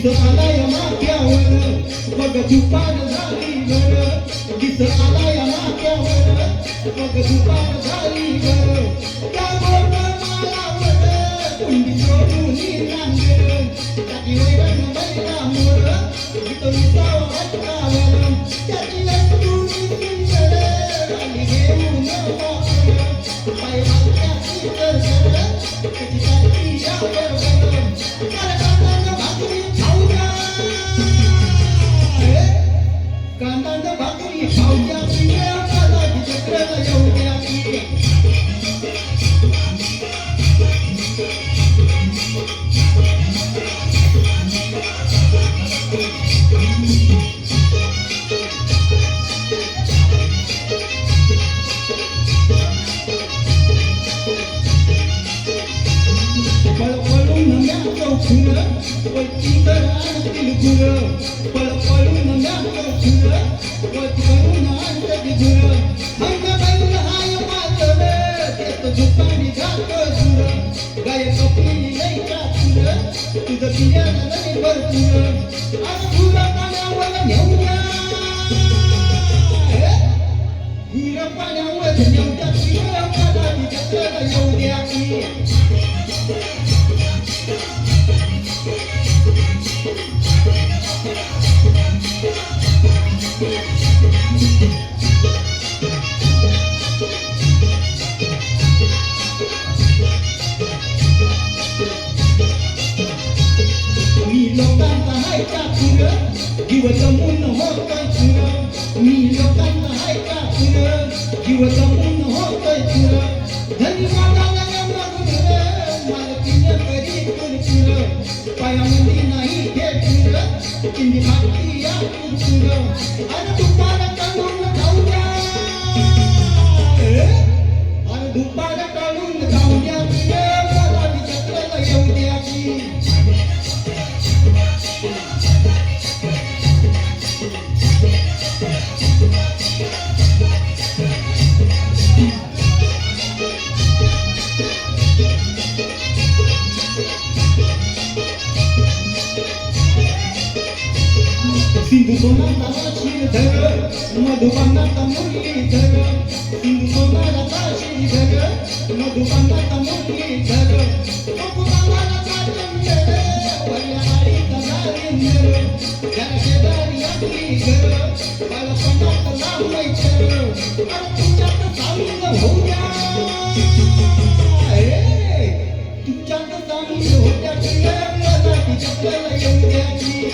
आलाय माथ्यावर मग दुपार झाली गर दिस आलाय माथ्यावर मग दुपार झाली गर त्या गोड माळावर कुंडी सोडून नांगर त्याची वैरण बैला मोर गीत विसाव हटकावर त्याची लटूनी सुंदर आली घेऊन वापर पाय वाटल्याची तरसर त्याची काठी यावर कांदा भाकरी खाऊया पिया मला चक्राला येऊ द्या पळपळून म्याचं फुलं वरती तर आणतील गुरं पळपळून म्याचं फुलं वरती करून आणतील गुरं हंग बैल हाय मातल तेच दुकानी घात झुरं गाय कपली लई कातुरं तुझं पियाला लई भरपूर आज गुरं पाण्यावर नेऊया गुरं पाण्यावर नेऊया पिया मला जत्राला येऊ द्या की मी लोकांचा हाय का पुरं जीव जमून होतोय पुरं मी लोकांचा हाय का पुरं जीव जमून होतोय पुरं धनी मागाला मालकीनं करी कुरकुर पायामध्ये नाही घे पुरं किंदी भाकरी या कुरकुर अरे दुपार काढून जाऊ द्या अरे दुपार काढून जाऊ द्या मला जत्राला येऊ द्या की सिंधू सोनाला श्रीधर मधुबनाचा मुरलीधर सिंधू सोनाला श्रीधर मधुबनाचा मुरलीधर गोकुळाला चंद्र वल्याळीचा गारिंदर जरा शेजारी आपली घर बालपणात लावलंय चर अरे तुमच्यात सामील होऊ द्या तुमच्यात सामील होऊ द्या मला जत्राला येऊ द्या की